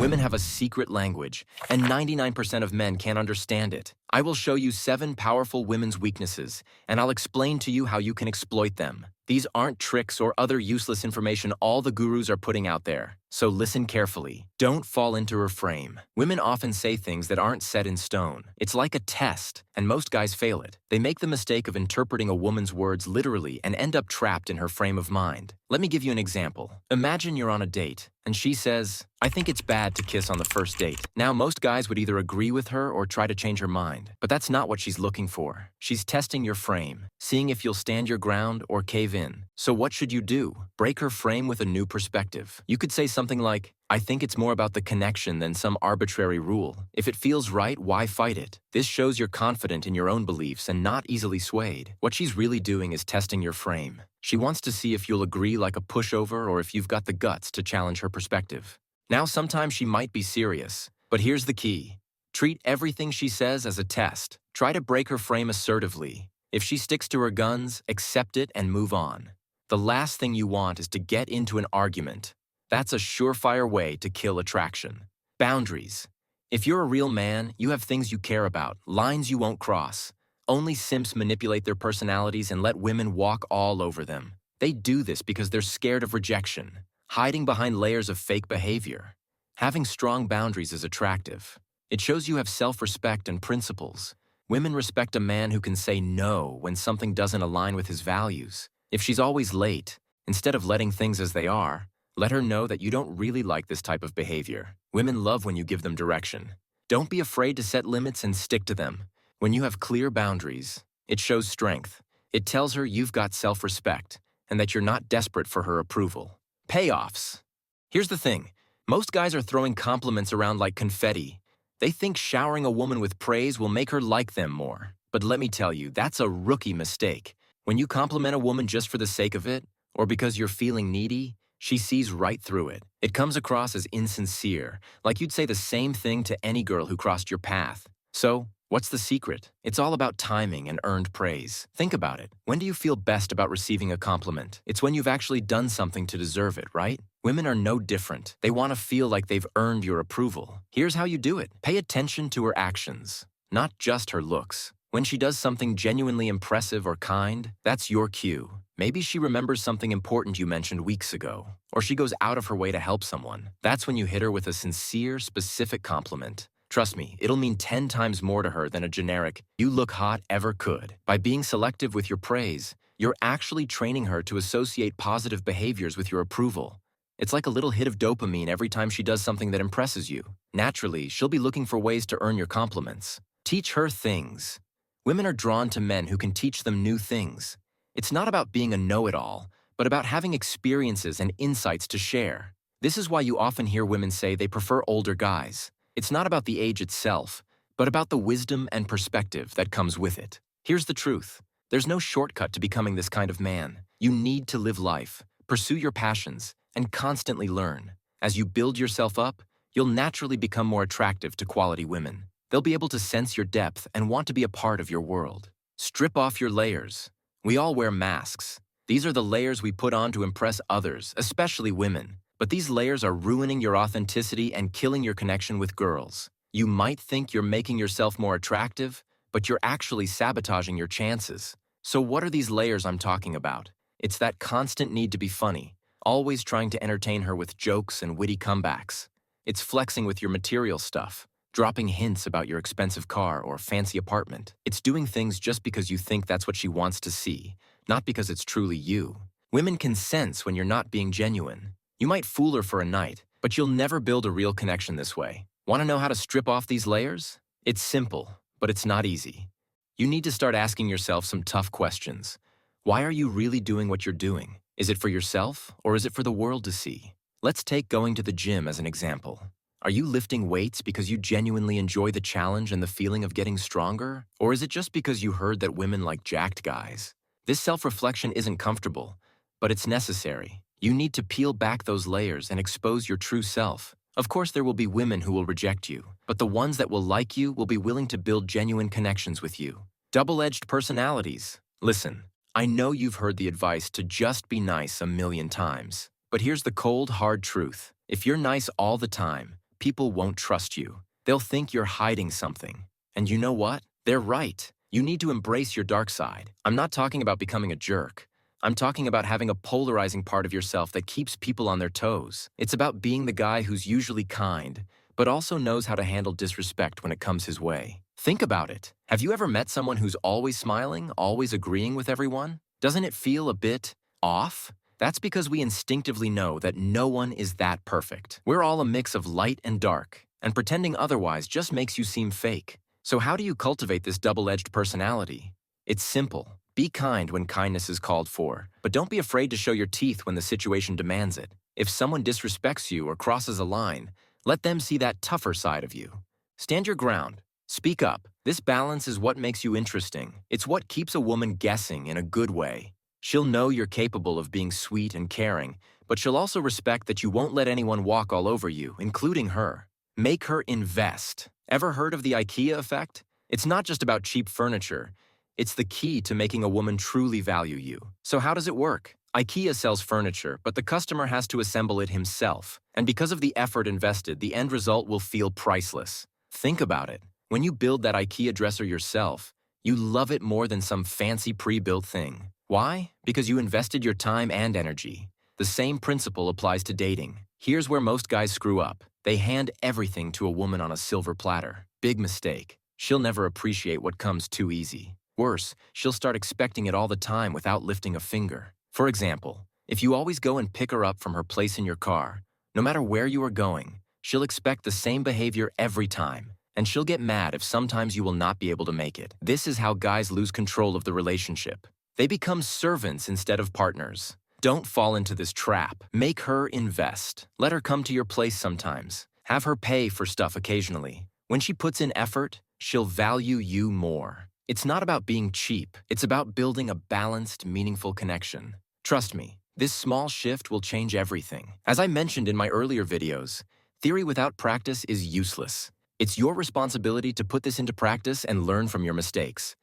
Women have a secret language, and 99% of men can't understand it. I will show you 7 powerful women's weaknesses, and I'll explain to you how you can exploit them. These aren't tricks or other useless information all the gurus are putting out there. So listen carefully. Don't fall into her frame. Women often say things that aren't set in stone. It's like a test, and most guys fail it. They make the mistake of interpreting a woman's words literally and end up trapped in her frame of mind. Let me give you an example. Imagine you're on a date, and she says, "I think it's bad to kiss on the first date." Now, most guys would either agree with her or try to change her mind. But that's not what she's looking for. She's testing your frame, seeing if you'll stand your ground or cave in. So what should you do? Break her frame with a new perspective. You could say something like, "I think it's more about the connection than some arbitrary rule. If it feels right, why fight it?" This shows you're confident in your own beliefs and not easily swayed. What she's really doing is testing your frame. She wants to see if you'll agree like a pushover or if you've got the guts to challenge her perspective. Now, sometimes she might be serious, but here's the key. Treat everything she says as a test. Try to break her frame assertively. If she sticks to her guns, accept it and move on. The last thing you want is to get into an argument. That's a surefire way to kill attraction. Boundaries. If you're a real man, you have things you care about, lines you won't cross. Only simps manipulate their personalities and let women walk all over them. They do this because they're scared of rejection, hiding behind layers of fake behavior. Having strong boundaries is attractive. It shows you have self-respect and principles. Women respect a man who can say no when something doesn't align with his values. If she's always late, instead of letting things as they are, let her know that you don't really like this type of behavior. Women love when you give them direction. Don't be afraid to set limits and stick to them. When you have clear boundaries, it shows strength. It tells her you've got self-respect and that you're not desperate for her approval. Payoffs. Here's the thing. Most guys are throwing compliments around like confetti. They think showering a woman with praise will make her like them more. But let me tell you, that's a rookie mistake. When you compliment a woman just for the sake of it, or because you're feeling needy, she sees right through it. It comes across as insincere, like you'd say the same thing to any girl who crossed your path. So, what's the secret? It's all about timing and earned praise. Think about it. When do you feel best about receiving a compliment? It's when you've actually done something to deserve it, right? Women are no different. They want to feel like they've earned your approval. Here's how you do it. Pay attention to her actions, not just her looks. When she does something genuinely impressive or kind, that's your cue. Maybe she remembers something important you mentioned weeks ago, or she goes out of her way to help someone. That's when you hit her with a sincere, specific compliment. Trust me, it'll mean 10 times more to her than a generic, "you look hot" ever could. By being selective with your praise, you're actually training her to associate positive behaviors with your approval. It's like a little hit of dopamine every time she does something that impresses you. Naturally, she'll be looking for ways to earn your compliments. Teach her things. Women are drawn to men who can teach them new things. It's not about being a know-it-all, but about having experiences and insights to share. This is why you often hear women say they prefer older guys. It's not about the age itself, but about the wisdom and perspective that comes with it. Here's the truth. There's no shortcut to becoming this kind of man. You need to live life, pursue your passions, and constantly learn. As you build yourself up, you'll naturally become more attractive to quality women. They'll be able to sense your depth and want to be a part of your world. Strip off your layers. We all wear masks. These are the layers we put on to impress others, especially women. But these layers are ruining your authenticity and killing your connection with girls. You might think you're making yourself more attractive, but you're actually sabotaging your chances. So what are these layers I'm talking about? It's that constant need to be funny, always trying to entertain her with jokes and witty comebacks. It's flexing with your material stuff, dropping hints about your expensive car or fancy apartment. It's doing things just because you think that's what she wants to see, not because it's truly you. Women can sense when you're not being genuine. You might fool her for a night, but you'll never build a real connection this way. Want to know how to strip off these layers? It's simple, but it's not easy. You need to start asking yourself some tough questions. Why are you really doing what you're doing? Is it for yourself, or is it for the world to see? Let's take going to the gym as an example. Are you lifting weights because you genuinely enjoy the challenge and the feeling of getting stronger? Or is it just because you heard that women like jacked guys? This self-reflection isn't comfortable, but it's necessary. You need to peel back those layers and expose your true self. Of course, there will be women who will reject you, but the ones that will like you will be willing to build genuine connections with you. Double-edged personalities. Listen, I know you've heard the advice to just be nice a million times, but here's the cold, hard truth. If you're nice all the time, people won't trust you. They'll think you're hiding something. And you know what? They're right. You need to embrace your dark side. I'm not talking about becoming a jerk. I'm talking about having a polarizing part of yourself that keeps people on their toes. It's about being the guy who's usually kind, but also knows how to handle disrespect when it comes his way. Think about it. Have you ever met someone who's always smiling, always agreeing with everyone? Doesn't it feel a bit off? That's because we instinctively know that no one is that perfect. We're all a mix of light and dark, and pretending otherwise just makes you seem fake. So how do you cultivate this double-edged personality? It's simple. Be kind when kindness is called for, but don't be afraid to show your teeth when the situation demands it. If someone disrespects you or crosses a line, let them see that tougher side of you. Stand your ground. Speak up. This balance is what makes you interesting. It's what keeps a woman guessing in a good way. She'll know you're capable of being sweet and caring, but she'll also respect that you won't let anyone walk all over you, including her. Make her invest. Ever heard of the IKEA effect? It's not just about cheap furniture. It's the key to making a woman truly value you. So how does it work? IKEA sells furniture, but the customer has to assemble it himself. And because of the effort invested, the end result will feel priceless. Think about it. When you build that IKEA dresser yourself, you love it more than some fancy pre-built thing. Why? Because you invested your time and energy. The same principle applies to dating. Here's where most guys screw up. They hand everything to a woman on a silver platter. Big mistake. She'll never appreciate what comes too easy. Worse, she'll start expecting it all the time without lifting a finger. For example, if you always go and pick her up from her place in your car, no matter where you are going, she'll expect the same behavior every time, and she'll get mad if sometimes you will not be able to make it. This is how guys lose control of the relationship. They become servants instead of partners. Don't fall into this trap. Make her invest. Let her come to your place sometimes. Have her pay for stuff occasionally. When she puts in effort, she'll value you more. It's not about being cheap. It's about building a balanced, meaningful connection. Trust me, this small shift will change everything. As I mentioned in my earlier videos, theory without practice is useless. It's your responsibility to put this into practice and learn from your mistakes.